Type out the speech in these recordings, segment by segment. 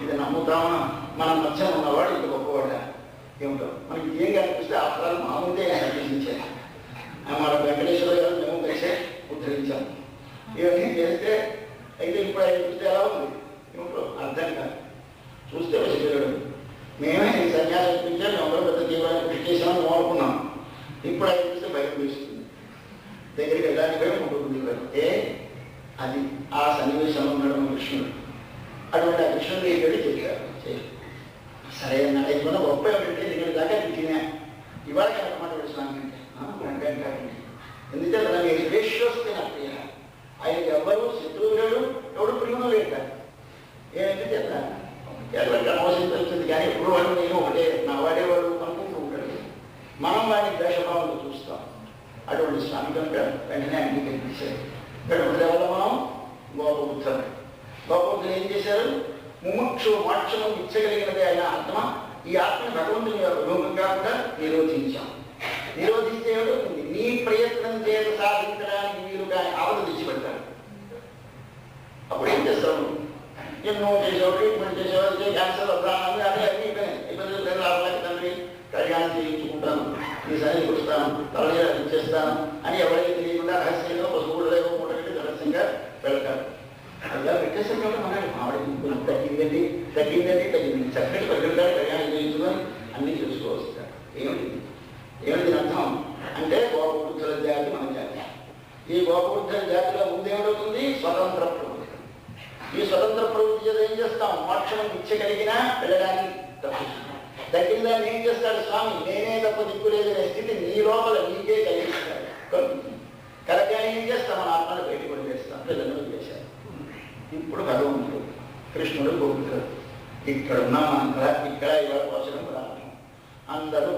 ఇది నమ్ముతామా? మన మధ్య ఉన్నవాడు ఇది గొప్పవాడా ఏమిటో మనకి ఏం కనిపిస్తే ఆ ఫలాలు మామూలుగా కనిపించారు. మన వెంకటేశ్వర గారు మేము కలిసే ఉద్ధరించాము. ఇవన్నీ చేస్తే అయితే ఇప్పుడు ఆయన చూస్తే ఎలా ఉంది ఏమిటో అర్థం కాదు. చూస్తే వసిగలడు. మేమే ఈ సన్యాసం ఇప్పించాం, ఎవరో పెద్ద తీవ్రంగా కృషి చేసామని అనుకున్నాం. ఇప్పుడు ఆయన చూస్తే భయం వేస్తుంది. దగ్గరికి వెళ్ళడానికి భయం ఉంటుంది. అది ఆ సన్నివేశంలో ఉన్నాడు కృష్ణుడు. అటువంటి ఆ కృష్ణుడు వెళ్ళి చెప్పారు. సరే అన్నాడు. అయిపోయినా గొప్ప ఏమిటంటే నేను దాకా తిన్నా ఇవాళ కనమాట పెడుతున్నాను ఎందుకంటే నాకు శ్రేష్ఠోస్తే నా ప్రియ. ఆయనకి ఎవరు శత్రువు లేడు, ఎవడు ప్రియుడు లేట. ఏమైతే చెప్తాను ఎవరికి అనవసరం కానీ ఎప్పుడు వాడు నేను ఒకటే నా వాడేవాడు అనుకుంటూ ఉంటాడు. మనం వాడిని ద్వేషభావంలో చూస్తాం. అటువంటి స్వామి కనుక వెంటనే అన్ని కనిపించారు. ఇక్కడ ఎవరో మనం గోపబుద్ధుడు. గోపబుద్ధులు ఏం చేశారు? ముముక్షు మోక్షము ఇచ్చగలిగినదే ఆయన ఆత్మ. ఈ ఆత్మని భగవంతుని విభోగం కాకుండా నిరోధించాం. నిరోధించే ఏమిటవుతుంది? నీ ప్రయత్నం చేత సాధించడానికి మీరు కానీ ఆవద తెచ్చిపెడతారు. అప్పుడు ఏం చేస్తావు? ఎన్నో చేసావు, ట్రీట్మెంట్ చేసేవాళ్ళు క్యాన్సర్ వద్దామని అన్నీ అన్నీ ఇబ్బందులు లేదు. రావాలకి తండ్రి కళ్యాణం చేయించుకుంటాను, ఈ సరి చూస్తాను, తలనీళ్ళు ఇచ్చేస్తాను అని ఎవరికి తెలియకుండా రహస్యంగా పశువులు లేవో మూట పెట్టి రహస్యంగా వెళ్తారు. అలా పెట్టేసారు కాబట్టి మనకి ఆవిడకి తగ్గిందండి చక్కటి ప్రజలుగా కళ్యాణం చేయించుకొని అన్నీ చూసుకోవస్తారు. ఏమిటి అర్థం అంటే గోపబుద్ధుల జాతి మన జాతి. ఈ గోపబుద్ధుల జాతిలో ముందేమిటవుతుంది? స్వతంత్ర ప్రవృత్తి. ఈ స్వతంత్ర ప్రవృత్తి ఏం చేస్తాం? మోక్షం ఇచ్చగలిగినా వెళ్ళడానికి తప్పిస్తున్నాం. తగ్గిందాన్ని ఏం చేస్తాడు స్వామి? నేనే తప్ప దిక్కులేదనే స్థితి నీ లోపల నీకే కలిగిస్తాడు. కలగానే ఏం చేస్తాం? మన ఆత్మను బయటకు వదిలేస్తాం. పిల్లలు చేశారు. ఇప్పుడు భగవంతుడు కృష్ణుడు గోపుత్రుడు ఇక్కడ ఉన్నామంతా. ఇక్కడ ఇవాళ పోషణం ప్రారంభం. అందరూ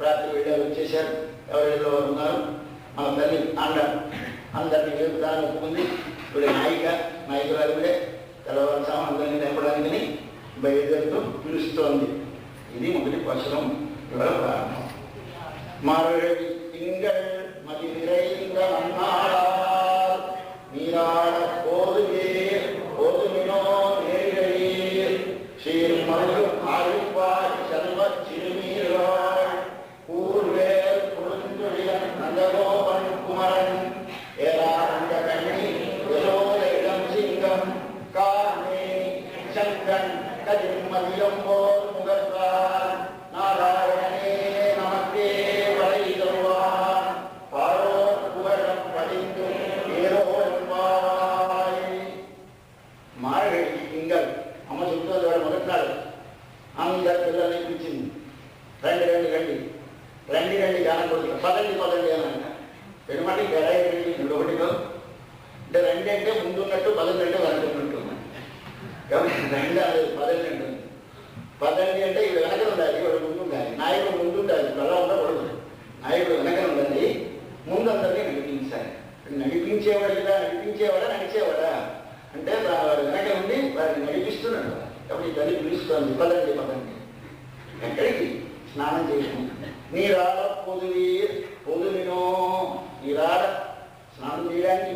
రాత్రి వెళ్ళారు, వచ్చేసారు. ఎవరిలో ఉన్నారు? మన తల్లి అండారు. అందరినీ వేపుదాన్ని ఒప్పుకుంది. ఇప్పుడు నాయకురాలు కూడా తెల్లవారుసాము అందరినీ లేపడానికని బయలుదేరుతూ పిలుస్తోంది. ఇది మొదటి పోషణం ఇవాళ ప్రారంభం. మరొకటి తింగళ్ మది నిరైంగ మన్నాడార్ నీరాడ పోదుమినో నేరిగళీర్ శ్రీర్మరు ఆయువాడి శర్వ చిరుమీరాళ్ పూర్వేర్ పురుంజుడిగన్ నందగోపన్ కుమరన్ ఏలాంగ కణి యశోదైడం సింగం కార్మే శంకన్ కజిమ్మదియంబోర్ ముగర్వాన్ నారాయణే నమస్తే వరైదవాన్ పారోర్ కువరం పడిందు ఏరోన్వాయ్. మారగడికి తింగల్ అమ్మ చెప్తుంది వాడు మొదటినాడు. అందరి పిల్లల్ని ఇప్పించింది. రండి కానకూడదు, పదండి అని అంట. పెరుమటి గడాయి రెండు ఒకటిలో అంటే రండి అంటే ముందున్నట్టు, పదండి అంటే వెనకున్నట్టు. కాబట్టి రెండు అనేది పదండి అంటుంది. పదండి అంటే ఇవి వెనక ఉండాలి, వాడు ముందు ఉండాలి. నాయకుడు ముందు ఉండాలి, అలా ఉండకూడదు. నాయకుడు వెనక ఉండాలి, ముందు అందరినీ నడిపించాలి. నడిచేవాడా అంటే వాడు వెనక ఉండి వారిని నడిపిస్తున్నాడు. కాబట్టి తల్లి పిలుస్తుంది, పదండి. ఎక్కడికి? స్నానం చేసి నీరాడ పొదువినో నీరాడ స్నానం చేయడానికి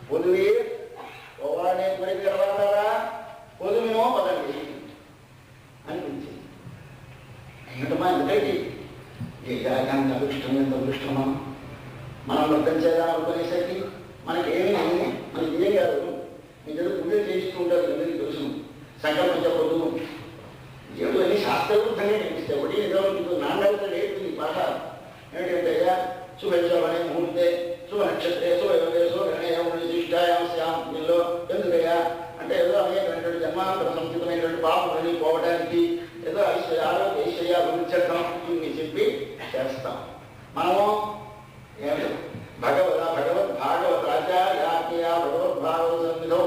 పొదువీర్ ఓవాడే గురికి రావాలా పొదువినో పదండి అనిపించింది. ఏమిటమ్మా ఎందుకంటే ఎంత అదృష్టమా మనం వృద్ధం చేద్దాం అనుకునేసరికి మనకేమీ మనకి ఏం కాదు. మీ దగ్గర పూజలు చేయిస్తూ ఉంటారు, అందరికీ తెలుసు. సంకల్పం చెప్పదు, ఏమిటి అన్ని శాస్త్రవృద్ధంగా కనిపిస్తాయి. ఒకటి ఏదో మీకు నాన్నతో నేర్పింది పాఠ ఏమిటంటే శుభేశ్వరనే ముహూర్తే శుభ నక్షత్రే శుభయోగే శుభగణేయాం దీనిలో ఎందుకయ్యా అంటే ఏదో అనేకమైనటువంటి జన్మాంతర సంస్కృతమైనటువంటి పాపమని పోవడానికి ఏదో ఐశ్వర్య అభివృద్ధం ఇవి చెప్పి చేస్తాం. మనము ఏమిటి భగవద్భాగవతాచార్యాజ్ఞ భగవద్భాగవత సన్నిధో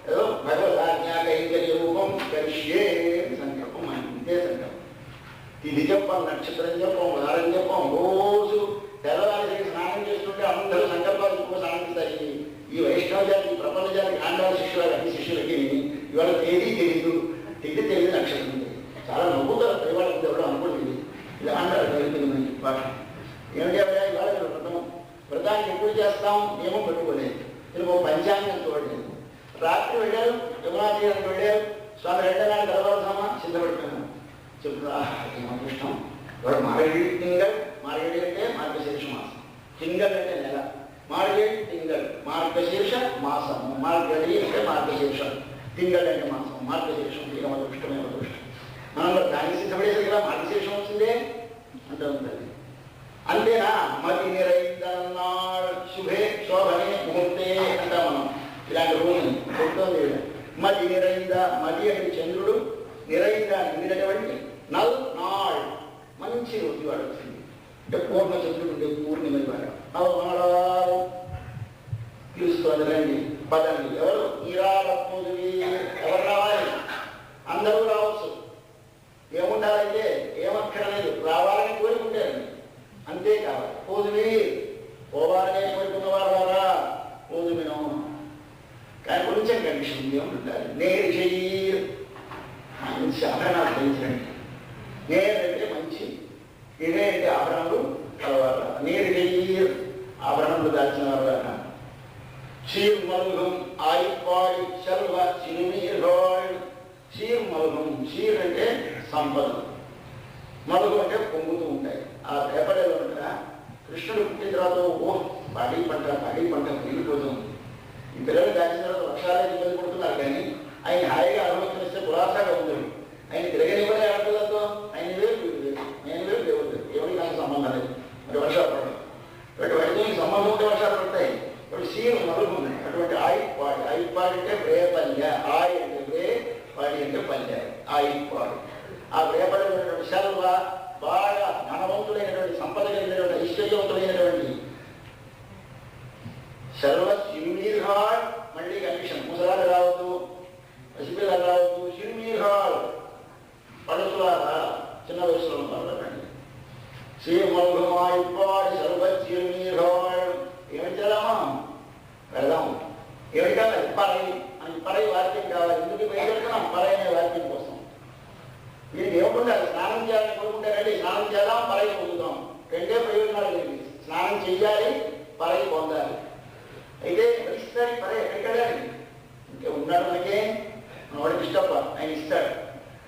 ఏదో భగవదాజ్ఞ కైంకర్య రూపం కరిష్యే సంకల్పం. ఇదే సంకల్పం. ఇది చెప్పం, నక్షత్రం చెప్పం, వారం చెప్పం. రోజు తెల్లవారి స్నానం చేస్తుంటే అందరూ సంకల్పాలు ఎక్కువ సాధిస్తాయి. ఈ వైష్ణవ జాతి, ప్రపంచ జాతి ఆండాల శిష్యుల అన్ని శిష్యులకి ఇవాళ తేదీ తెలియదు, తెలియదు, నక్షత్రం తెలియదు. చాలా నవ్వుతారు ఇవాళ ఎవరు అనుకుంటుంది. ఇది ఆండాలు జరుగుతుంది మనకి పాఠ. ఏమిటి ఇవాళ వ్రతాన్ని ఎప్పుడు చేస్తాం? నియమం పెట్టుకోలేదు. ఇది ఒక పంచాంగం చూడలేదు. రాత్రి వెళ్ళారు, యమునా తీరానికి వెళ్ళారు. స్వామి రెండనాడు తెల్లవారుసాం కింద పడిపోయాను చెప్తా ఏమదృష్టం వాడు మార్గడి తింగల్ మార్గడి అంటే మార్గశీర్ష మాసం తింగల్ అంటే నెల మార్గడి తింగల్ మార్గశీర్ష మాసము మార్గడి అంటే మార్గశీర్ష తింగల్ అంటే మాసం మార్గశీర్షం ఏమదృష్టం ఏమదృష్టం మనం దానికి సిద్ధపడేది కదా మార్గశీర్షం వచ్చిందే అంటూ ఉంటుంది అంతేనా మతి నిరైందన్నాడు శుభే శోభనే ముహూర్తే అంటాం మనం ఇలాంటి రోజు గుర్తుంది మతి నిరైంద మతి అంటే చంద్రుడు నిరైంద నిండినటువంటి నల్ నాడు మంచి రోజు వాడు వచ్చింది అంటే పూర్ణ చంద్రుడు ఉండే పూర్ణిమ వాడు నవనాడాలు పిలుస్తుంది రండి పదండి ఎవరు ఈరాలపోదువి ఎవరు రావాలి అందరూ రావచ్చు ఏముండాలంటే ఏమక్కర్లేదు రావాలని కోరుకుంటారు అంతే కావాలి పోదువి పోవాలనే కోరుకున్నవారు వారా పోదుమినో కానీ కొంచెం కండిషన్ ఏముండాలి నేరు చెయ్యి మంచి ఆభరణాలు ధరించండి నేరు అంటే మంచి ఇదే అంటే ఆభరణాలు కలవాల నేరు చెయ్యి ఆభరణములు దాల్చిన వారు చీర్ మలుగం ఆయిపాడి చల్వ చిరుమీర్గాడు చీర్ మలుగం చీర్ అంటే సంపద మలుగు అంటే పొంగుతూ ఉంటాయి ఆ రేపడేలో ఉంటారా కృష్ణుడు పుట్టిన తర్వాత పాడి పంట పెరిగిపోతుంది ఈ పిల్లలు దాచిన తర్వాత వర్షాలే ఇబ్బంది పడుతున్నారు కానీ ఆయన హాయిగా అనుమతిస్తే పురాసాగా ఉంది ఆయన తిరగనివ్వలే ఆడుతుందో ఆయన వేరు నేను వేరు దేవుడు ఎవరికి నాకు సంబంధం లేదు మరి వర్షాలు పడతాయి వాటితో సంబంధం ఉంటే వర్షాలు పడతాయి ఇప్పుడు సీను మలుగు ఉన్నాయి అటువంటి ఆయిపాడి అంటే రేపల్య ఆయి అంటే రే పాడి అంటే పల్లె ఆయిపాడు ఆ రేపడినటువంటి శల్వ బాగా ధనవంతులైనటువంటి సంపద కలిగినటువంటి ఐశ్వర్యవంతులైనటువంటి శల్వ సిరుమీర్హాడ్ మళ్ళీ కండిషన్ ముసలాలు రావద్దు పసిపిల్లలు రావద్దు సిరుమీర్హాడ్ పడుతులారా చిన్న వయసులో ఉన్నారండి శ్రీమల్ఘమాయిపాడి శల్వ సిరుమీర్హాడ్ ఏమిటి చేద్దామా వెళదాం ఏమిటి కావాలి పరై వాక్యం కావాలి ఎందుకు బయటపెడుతున్నాం పరై అనే వాక్యం కోసం మీరు ఏముంటారు స్నానం చేయాలని కోరుకుంటారండి స్నానం చేద్దాం పరై పొందుతాం రెండే ప్రయోజనాలు లేవి స్నానం చెయ్యాలి పరై పొందాలి అయితే ఇస్తాడు పరై ఎక్కడికి ఇంకే ఉన్నాడు మనకే వాడికి ఇష్టప్ప ఆయన ఇస్తాడు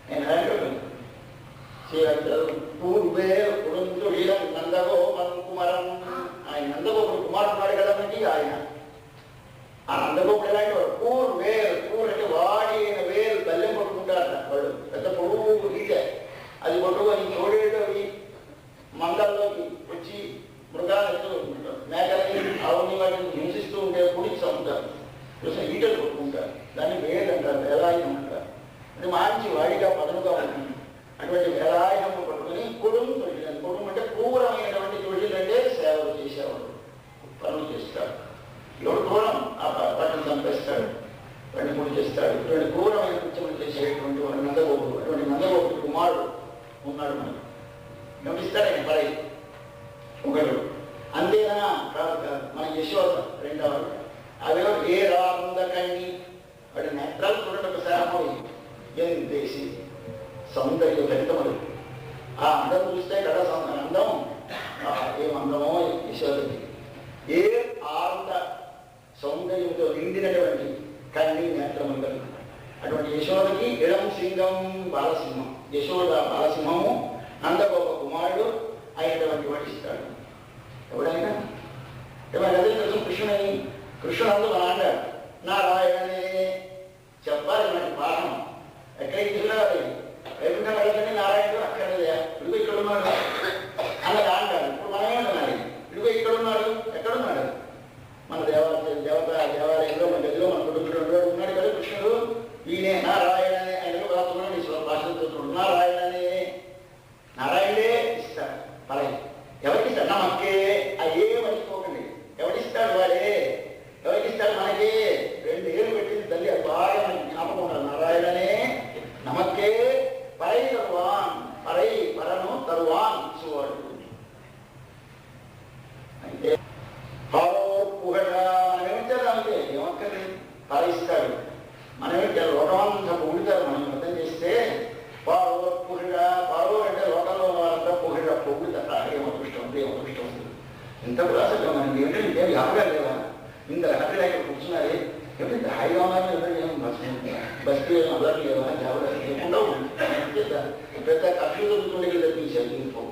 నేను అలాంటి పూర్వే పుడుందు నందగోపం కుమారం ఆయన నందగోపుడు కుమారుడు ఉన్నాడు కదా మనకి ఆయన ఆ నందగోపుడు ఎలాంటి వాడు పూర్ అంటే వాడి అయిన వేలు బల్లెం పట్టుకుంటారు వాడు పెద్ద పొడుగు గీట అది పట్టుకొని తోడేటవి మందల్లోకి వచ్చి మృగాలు ఎత్తుకుంటారు మేకలని ఆవుని వాటిని హింసిస్తూ ఉంటే పొడిచి చంపుతారు చూసిన ఈటలు కొట్టుకుంటారు దాన్ని వేలు అంటారు వేలాయుధం అంటారు అది మంచి వాడిగా పదనుగా ఉంటుంది అటువంటి వేలాయుధం పట్టుకుని కుడుము తొడిగిన కుడుము అంటే క్రూరమైనటువంటి తొడిగిలంటే సేవలు చేసేవాడు పనులు చేస్తాడు ఎవడు క్రూరం ఆ వాటిని చంపేస్తాడు వాడిని పొడి చేస్తాడు ఇటువంటి క్రూరమైన కృత్యములు చేసేటువంటి వాడు నందగోపుడు అటువంటి నందగోపుడు కుమారుడు ఉన్నాడు మనకు గమనిస్తాడు పరై ఒకడు అంతేనా కాదు కాదు మన యశోద రెండవడు అదేదో ఏ రాందకని వాడి నేత్రాలు చూడండి ఒకసారి ఏం దేశి సౌందర్య ఫలితములు ఆ అందం చూస్తే కదా అందం ఏం అందమో యశోదకి ఏ ఆంద సౌందర్యంతో నిండినటువంటి కన్ని నేత్రములు కలిగి అటువంటి యశోదకి ఇడం సింగం బాలసింహం యశోద బాలసింహము నందగోప కుమారుడు అయినటువంటి వాడు ఇస్తాడు ఎవడైనా ఏమైనా తెలుసు కృష్ణుని కృష్ణుడు అందుకు అన్నాడు నారాయణనే చెప్పాలి మనకి పాఠం ఎక్కడికి తీసుకురావాలి వైకుంఠం వెళ్ళకండి నారాయణుడు అక్కడ ఇడుగు ఇక్కడ ఉన్నాడు అన్నది అంటాడు ఇప్పుడు మనమేమన్నాడు ఇడుగు ఇక్కడ ఉన్నాడు ఎక్కడున్నాడు మన దేవాలయంలో మన గదిలో మన కుటుంబంలో ఉన్నాడు కదా కృష్ణుడు ఈయనే నారాయణనే ఆయన రాస్తున్నాడు భాషతో నారాయణనే నారాయణే ఇస్తాడు పరై ఎవరికి ఇస్తాడు నమ్మకే అయ్యే మర్చిపోకండి ఎవరిస్తాడు వాడే ఎవరికి ఇస్తాడు మనకి 2 ఏళ్ళు పెట్టింది తల్లి బాగా జ్ఞాపకం ఉండాలి నారాయణనే నమ్మకే పరై తరువాన్ పరై పరను తరువాన్ ఇచ్చేవాడు అంటే మనమేమిచ్చారంటే ఏమక్కర్లేదు పరయిస్తాడు మనమేంటే లోకమంతా పొగుడుతారు మనం అర్థం చేస్తే పారో అంటే లోకంలో వాళ్ళంతా పొగుడుతారు ఏమదృష్టం ఉంది ఏమదృష్టం ఉంది ఇంత కూడా అసలు మనకి ఏంటంటే వ్యాపకాలు లేవా ఇంత హ్యాపీ లైఫ్ కూర్చున్నారే ఏమిటి హాయిగా ఉన్నారు బస్సు అల్లరి లేవా జాబులు లేకుండా పెద్ద కక్షలు దొరుకుతుండే తెప్పించారు ఇంకో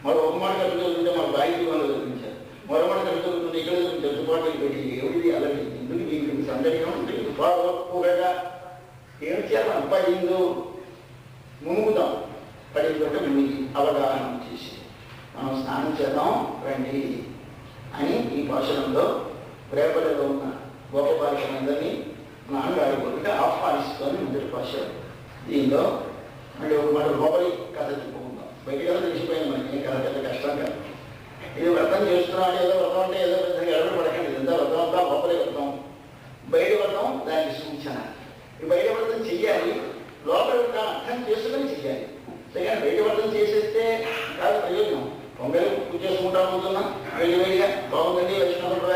మరో ఒక మాట కక్షలు దొరుకుతుంటే మన బాయికి వాళ్ళు తెప్పించారు మరో మాట కక్షలు దొరుకుతుంటే ఇక్కడ దొరుకుతుంది దుపాటులు పెట్టి ఎవరిది అల్లరి ఎందుకు దీనికి సందడిగా ఉంటుంది దుపాటుగా ఏం చేయాలి అబ్బాయిందో మునుగుదాం పడిందంటే మునిగి అవగాహన చేసి మనం స్నానం చేద్దాం రండి అని ఈ భాషణంలో రేపటిలో ఉన్న గొప్ప భాషలందరినీ నాన్నగారు ఆహ్వానిస్తుంది మొదటి భాష. దీనిలో మళ్ళీ ఒక మాట లోపలి కథ చెప్పుకుందాం. బయట కథ తెలిసిపోయింది మనకి కథ పెద్ద కష్టం కాదు. ఇది వ్రతం చేస్తున్నాం ఏదో వ్రతం అంటే ఏదో పెద్దగా ఎవరు పడకండి. ఇదంతా వ్రతం అంతా లోపలి వ్రతం, బయట వ్రతం దానికి సూచన. ఈ బయట వ్రతం చెయ్యాలి, లోపలి వ్రతం అర్థం చేసుకుని చెయ్యాలి. కానీ బయట వ్రతం చేసేస్తే కాదు ప్రయోజనం. పొంగలి పూజ చేసుకుంటా పోతున్నా వేడి వేడిగా బాగుందండి వైష్ణవులు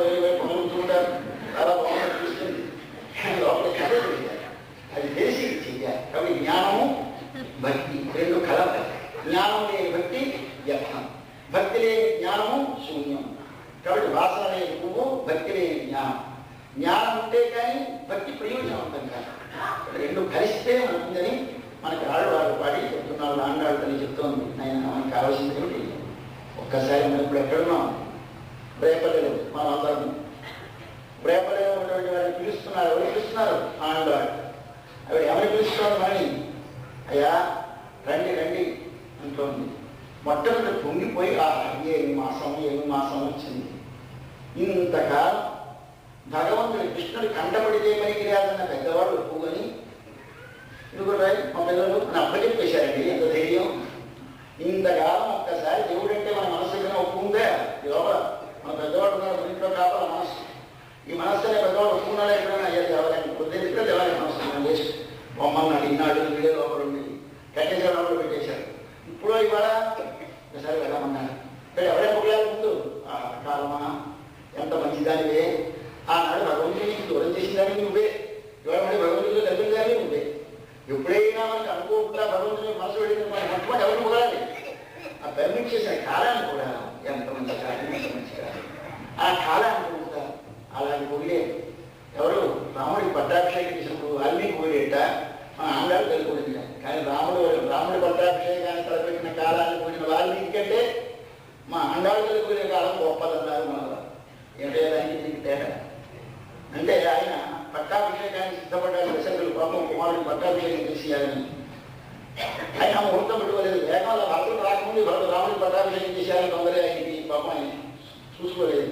వేడి వేడి పొంగలు ఉంచుకుంటారు, చాలా బాగుంది చూస్తుంది. లోపల కథ తెలియాలి, అది తెలిసి చెయ్యాలి. కాబట్టి జ్ఞానము భక్తి రెండు కలవాలి. జ్ఞానం లేని భక్తి వ్యర్థం, భక్తి లేని జ్ఞానము శూన్యం. కాబట్టి వాసన లేని పువ్వు, భక్తి లేని జ్ఞానం. జ్ఞానం ఉంటే కానీ భక్తి ప్రయోజనవంతం కాదు. రెండు కలిస్తే ఉంటుందని మనకి ఆడవాళ్ళు పాడి చెప్తున్నారు. నాన్నగారిని చెప్తోంది, ఆయన మనకు కావాల్సింది ఏమిటి? ఒక్కసారి మనం ఇప్పుడు ఎక్కడున్నాం? రేపల్లెలో మనం అందరం రేపల్లెలో ఉన్నటువంటి వారిని పిలుస్తున్నారు. ఎవరు పిలుస్తున్నారు? ఆడవాళ్ళు. అవి ఎవరు పిలుస్తున్నారు? మరి అయ్యా రండి రండి అంటోంది. మొట్టమొదటి పొంగిపోయి ఏమి మాసం వచ్చింది. ఇంతకాలం భగవంతుడి కృష్ణుడి కంటపడితే పనికి రాదన్న పెద్దవాళ్ళు ఒప్పుకొని ఇదిగో మా పిల్లలు అని అప్పచెప్పేశారండి. ఎంత ధైర్యం! ఇంతకాలం ఒక్కసారి దేవుడు అంటే మన మనసుగా ఒప్పుకుందే లోపల మన పెద్దవాడు ఉన్నాడు, ఇంట్లో కాపాల మనస్సు. ఈ మనస్సు అనే పెద్దవాడు ఒప్పుకున్నాడు. ఎప్పుడైనా అయ్యా దేవాలయం కొద్దిగా దేవాలయం మనసు మనం చేసి బొమ్మన్నాడు ఈనాడు వీడే లోపల ఉండి కట్టేసాడు, లోపల పెట్టేశాడు. ఇప్పుడు ఇవాళ ఒకసారి వెళ్ళమన్నాడు. ఎవరైనా పొగలాలి ముందు కాలమా ఎంత మంచిదానివే. ఆనాడు భగవంతుని దూరం చేసిందాన్ని నువ్వే, ఇవాళ మళ్ళీ భగవంతుడిలో కలిపిందాన్ని నువ్వే. ఎప్పుడైనా మనకి అనుకోకుండా భగవంతుని మనసు వెళ్ళింది మనకి మొట్టమొదటి ఎవరు పొగలాలి? ఆ పర్మిట్ చేసిన కాలాన్ని కూడా ఎంత మంచి కాలం, ఎంత మంచి కాలం. ఆ కాలాన్ని కూడా అలాగే పొగిలేదు. ఎవరు? రాముడికి పట్టాభిషేకం చేసినప్పుడు వాల్మీకి పొగిలేట మన ఆంధ్రాలు తెలుసుకోలేదు. కానీ రాముడి పట్టాభిషేకాన్ని తలపెట్టిన కాలాన్ని పోయిన వాల్మీకి కంటే మా ఆంధ్రాలు తెలుసుకునే కాలం గొప్పదన్నారు మన ఏంటంటే దానికి దీనికి తేడా. అంటే ఆయన పట్టాభిషేకానికి సిద్ధపడ్డారు. దశరథుడు పాపం కుమారుడికి పట్టాభిషేకం చేసేయాలని ఆయన ముహూర్తం పెట్టుకోలేదు. వేగంలో భరతుడు రాకముందు భరతుడు రాముడికి పట్టాభిషేకం చేసేయాలని తొందరగా ఆయనకి పాపం ఆయన చూసుకోలేదు.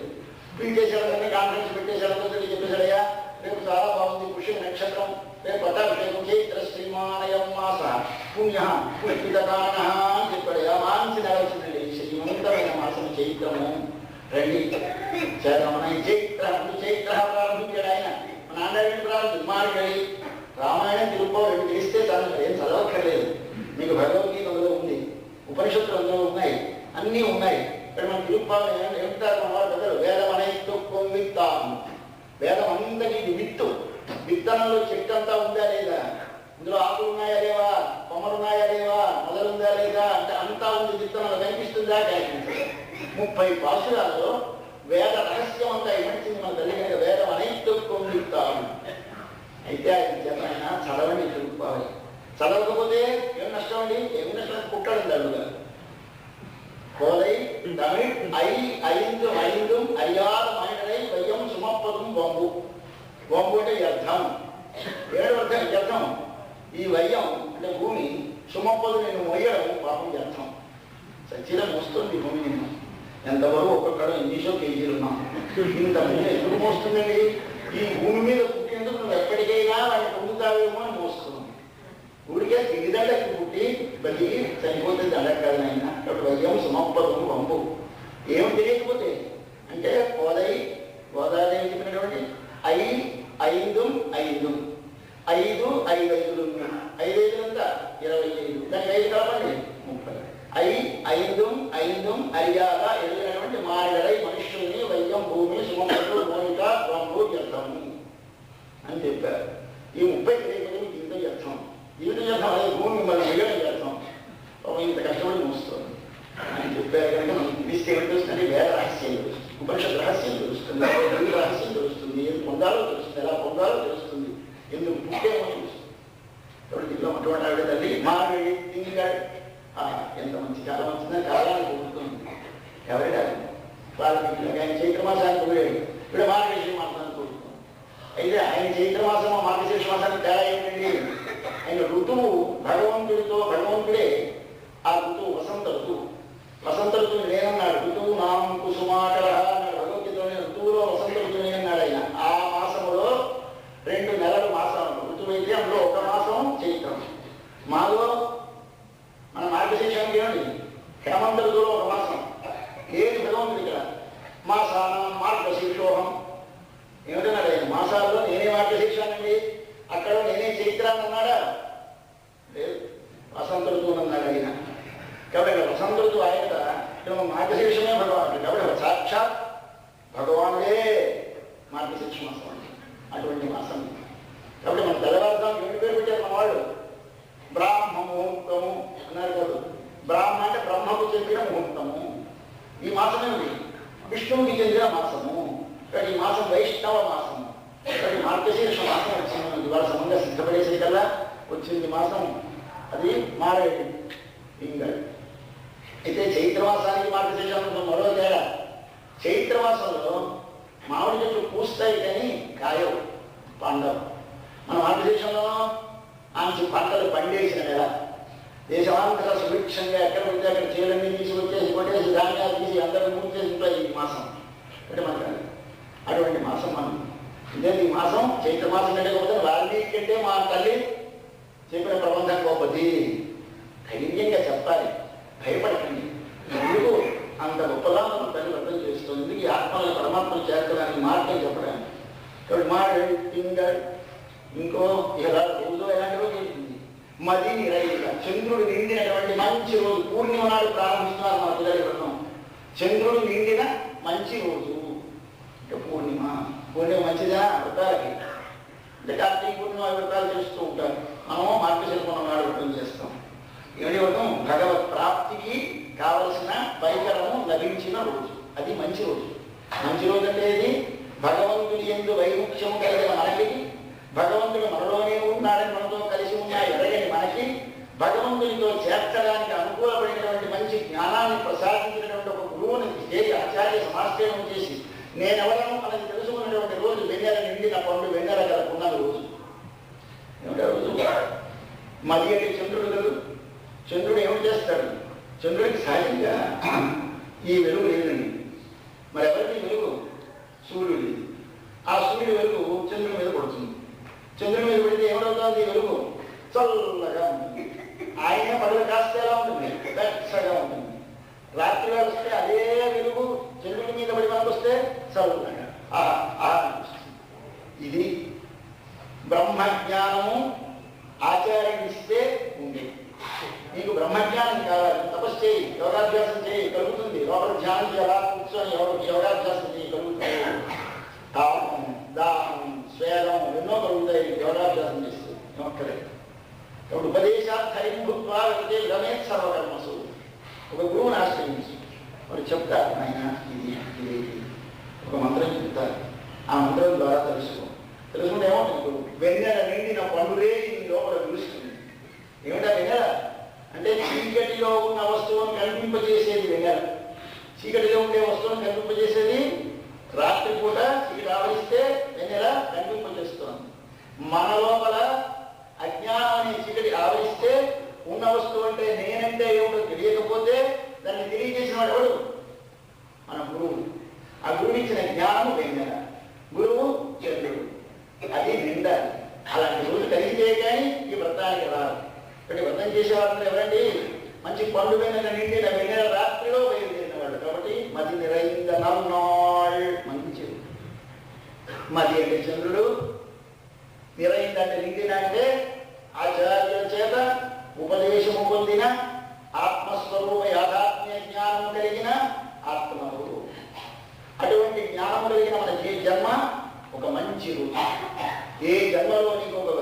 ఫీల్ చేసేయాలంటే కాన్ఫరెన్స్ పెట్టేశాడంతో చెప్పేశాడయ్యా రేపు చాలా బాగుంది, పుష్య నక్షత్రం, రేపు పట్టాభిషేకం చైత్ర శ్రీమానయం మాస పుణ్య పుష్పితకాన అని చెప్పాడు. మాంసి నగల్సిందండి శ్రీమంతమైన మాసం చైత్రము. రండి చేద్దామని చైత్ర ప్రారంభించాడు ఆయన. మన నాన్నగారిని ప్రారంభించి మాట్లాడి రామాయణం తిరుపతి రెండు తెలిస్తే తను ఏం చదవక్కర్లేదు. మీకు భగవద్గీత అందులో ఉంది, ఉపనిషత్తులు అందులో ఉన్నాయి, అన్నీ ఉన్నాయి. ఇక్కడ మన తిరుపతి ఏమిటారు మన వాడు పెద్దలు? వేదం అనేక విత్తాము. వేదం అందరికీ ఇది విత్తు. విత్తనంలో చెట్టు అంతా ఉందా లేదా, ఇందులో ఆకులు ఉన్నాయా లేవా, కొమ్మలు ఉన్నాయా లేవా, మొదలుందా లేదా అంటే అంతా ఉంది. విత్తనంలో కనిపిస్తుందా? కనిపిస్తుంది. 30 పాసురాల్లో వేద రహస్యం అంతా ఏమనిచ్చింది మన తల్లి కనుక వేదం అనేక విత్తాము. అయితే ఆయన చెప్పైనా చదవండి తిరుపాలి. చదవకపోతే ఏం నష్టం అండి? ఏమి నష్టం? పుట్టడం తల్లుగా கோதை தமிழ் ஐந்து ஐந்தும் அறியாத மனிதனை வையம் சுமப்பதும் வம்பு. వంబు అంటే వ్యర్థం. 7వ వ్యర్థం. ఈ వయ్యం అంటే భూమి సుమప్పదు నేను మొయ్యడం పాపం వ్యర్థం. సచ్చిగా మోస్తుంది భూమి. నేను ఎంతవరకు ఒక్కొక్కడు ఎన్నీసో కేజీలు ఉన్నాం. ఇంత భూమి ఎందుకు మోస్తుందండి? ఈ భూమి మీద పుట్టేందుకు నువ్వు ఎప్పటికైనా వాడిని పొందుతావేమో అని మోస్తున్నావు. ఊరికే దిగిదండకి పుట్టి బతికి చనిపోతే దండకు కాదు ఆయన. అప్పుడు వయ్యం సుమప్పదు వంబు. ఏమి తెలియకపోతే అంటే గోదాదేవి చెప్పినటువంటి 5 5 5 5 5 5 5 5 25. దానికి 5 కలపండి 30. 5 5 అరియాల ఎదిగినటువంటి మాయడై మనుష్యుల్ని వయ్యం భూమి సుమప్పదు మోనిక వంబు వ్యర్థము అని చెప్పారు. ఈ 30 తెలియకపోతే జీవిత వ్యర్థం. జీవిత వ్యర్థం అదే భూమి మిమ్మల్ని వేయడం వ్యర్థం. ఇంత కష్టపడి మోస్తుంది అని చెప్పారు. కనుక మనం తెలిస్తే ఏమి తెలుస్తుంది? వేద రహస్యం తెలుస్తుంది, ఉపనిషత్ రహస్యం తెలుస్తుంది, రహస్యం తెలుస్తుంది, ఏం పొందాలో తెలుస్తుంది, ఎలా పొందాలో తెలుస్తుంది, ఎందుకు పుట్టే చూస్తుంది. కాబట్టి దీనిలో మొట్టమొదటి ఆవిడ తల్లి మార్గడి తింగాడు. ఎంత మంచి కాలం వచ్చిందని కాలానికి పొగుడుతుంది. ఎవరిడా వాళ్ళకి ఆయన చైత్రమాసానికి పొగిడాడు, ఇప్పుడు మార్గశీర్ష మాసానికి పొగుడుతుంది. అయితే ఆయన చైత్రమాసము మార్గశీర్ష మాసానికి తేడా ఏమిటండి? ఆయన ఋతువు భగవంతుడే ఆ ఋతువు వసంత ఋతువు. వసంత ఋతువు నేనన్నాడు, ఋతువు నామం కుసుమాకర అన్నాడు భగవద్గీతలోని. ఋతువులో వసంత ఋతువు నేనన్నాడు ఆయన. ఆ మాసములో 2 నెలల మాసాలు ఋతువు అయితే అందులో ఒక మాసం చైత్రం. మాలో మన మార్గశీర్షానికి ఏమిటి? హేమంత ఋతువులో ఒక మాసం. ఏది భగవంతుడి ఇక్కడ మాసానం మార్గశీర్షోహం ఏమిటన్నాడు ఆయన? మాసాల్లో నేనే మార్గశీర్షానండి, అక్కడ నేనే చైత్రాన్ని అన్నాడా? లేదు, వసంత ఋతువుని అన్నాడు ఆయన. కాబట్టి వసంత ఋతువు ఆయన మార్గశీర్షమే భగవానుడు. కాబట్టి సాక్షాత్ భగవానుడే మార్గశీర్ష మాసం అంటే అటువంటి మాసం. కాబట్టి మన తెల్లవారుదాం ఏమిటి పేరు పెట్టారు మన వాళ్ళు? బ్రాహ్మ ముహూర్తము అన్నారు కదా. బ్రాహ్మ అంటే బ్రహ్మకు చెందిన ముహూర్తము. ఈ మాసం ఏమిటి? విష్ణువుకి చెందిన మాసము. కాబట్టి ఈ మాసం వైష్ణవ మాసము. కాబట్టి మార్గశీర్ష మాసం వచ్చింది. ఇవాళ సమంగా సిద్ధపడేసే కల్లా వచ్చింది మాసం, అది మారేడు ఇంగడు. అయితే చైత్రమాసానికి మార్గశీర్షానికి మరో తేడా. చైత్రమాసంలో మామిడి చెట్లు పూస్తాయి కానీ కాయవు, పండవు. మన మార్గశీర్షంలో మంచి పంటలు పండేసిన నెల. దేశమంతటా సుభిక్షంగా ఎక్కడ పడితే అక్కడ చీలన్నీ తీసుకొచ్చేసి కొట్టేసి ధాన్యాలు తీసి అందరూ మూసేసి ఉంటాయి ఈ మాసం. అంటే మనకు అటువంటి మాసం మనం ఇదే. ఈ మాసం చైత్రమాసం కంటే గొప్పది. వాల్మీకి కంటే మా తల్లి చెప్పిన ప్రబంధం గొప్పది. ధైర్యంగా చెప్పాలి, భయపడకండి. ఎందుకు అంత గొప్పగా మనం తల్లి అర్థం చేస్తుంది? ఎందుకు ఈ ఆత్మలను పరమాత్మను చేర్చడానికి మార్గం చెప్పడానికి. కాబట్టి మారేడు తింగాడు. ఇంకో ఇలా రోజు ఎలాంటి రోజు ఉంటుంది? మది నిరైగా చంద్రుడు నిండినటువంటి మంచి రోజు. పూర్ణిమ నాడు ప్రారంభిస్తున్నారు మా పిల్లల వ్రతం. చంద్రుడు నిండిన మంచి రోజు అంటే పూర్ణిమ. పూర్ణిమ మంచిదా వ్రతాలకి? అంటే కార్తీక పూర్ణిమ వ్రతాలు చేస్తూ ఉంటారు. మనము మార్గశీర్ష నాడు వ్రతం చేస్తాం. ఏమిటి వ్రతం? భగవత్ ప్రాప్తికి కావలసిన పరికరము లభించిన రోజు. అది మంచి రోజు. మంచి రోజు అంటే ఇది భగవంతుని యందు వైముఖ్యము కలిగిన మనకి, భగవంతుడు మనలోనే ఉన్నాడని మనతో కలిసి ఉన్నా ఎరగని మనకి, భగవంతునితో చేర్చడానికి అనుకూలపడినటువంటి మంచి జ్ఞానాన్ని ప్రసాదించినటువంటి ఒక గురువుని చేరి ఆచార్య సమాశ్రయం చేసి నేనెవరను అనేది తెలుసుకున్నటువంటి రోజు. వెన్నెల నిండిన పండు వెన్నెల కలుపుకున్న రోజు. ఏమిటా రోజు? మది అంటే చంద్రుడు కదా. చంద్రుడు ఏమిటి చేస్తాడు? చంద్రుడికి సహజంగా ఈ వెలుగు లేదండి. మరి ఎవరికి వెలుగు? సూర్యుడి. ఆ సూర్యుడి వెలుగు చంద్రుడి మీద పడుతుంది. చంద్రుడి మీద పడితే ఏమవుతుంది? వెలుగు చల్లగా ఉంటుంది. ఆయన పగల కాస్తే ఎలా ఉంటుంది? వెచ్చగా ఉంటుంది. రాత్రి వస్తే అదే వెలుగు చంద్రుడి మీద పడి మనకు వస్తే చల్లగా ఇది బ్రహ్మజ్ఞానము ఆచార్యుడిస్తే ఉంది. నీకు బ్రహ్మజ్ఞానం కావాలి, తపస్సు చేయి, యోగాభ్యాసం చేయి, కలుగుతుంది. లోపల ధ్యానం చేయాలా, కూర్చొని యోగాభ్యాసం చేయి, కలుగుతుంది. తాపం, దాహం, స్వేదం ఎన్నో కలుగుతాయి యోగాభ్యాసం చేస్తూ. ఒక్కడే కాబట్టి ఉపదేశార్థం భూత్వా వెళ్తే రమేష్ సర్వకర్మసు. ఒక గురువుని ఆశ్రయించి వారు చెప్తారు, ఆయన ఇది ఇది ఒక మంత్రం చెప్తారు. ఆ మంత్రం ద్వారా తెలుసుకుంటే ఏమవుతుంది? వెన్నెల నిండిన పండురే నీ లోపల తెలుస్తుంది. ఏమిటా వెన్నెల అంటే? చీకటిలో ఉన్న వస్తువును కల్పింపజేసేది వెన్నెల. చీకటిలో ఉండే వస్తువును కల్పింపజేసేది రాత్రిపూట. చీకటి ఆవరిస్తే వెన్నెల కల్పింపజేస్తుంది. మన లోపల అజ్ఞానం అనే చీకటి ఆవరిస్తే ఉన్న వస్తువు అంటే నేనంటే ఏమిటో తెలియకపోతే దాన్ని తెలియజేసిన వాడు ఎవడు? మన గురువు. ఆ గురువు ఇచ్చిన జ్ఞానము వెన్నెల, గురువు చంద్రుడు. అది నిండా. అలాంటి రోజు కలిగితే కానీ ఈ వ్రతానికి రాదు. ఇక్కడ వ్రతం చేసేవాళ్ళు ఎవరండి? మంచి పండు వెన్నెల నిండిన వెన్నెల రాత్రిలో బయలుదేరిన వాళ్ళు. కాబట్టి మది నిరైంద నన్నాళ్ మంచి మది అంటే చంద్రుడు, నిరైంద అంటే నిండిన అంటే ఆచార్యుల చేత ఉపదేశము పొందిన ఆత్మస్వరూప యాథాత్మ్య జ్ఞానము కలిగిన ఆత్మరు. అటువంటి జ్ఞానము కలిగిన మన జన్మ ఒక మంచి రోజు. ఏ జన్మలో నీకు ఒక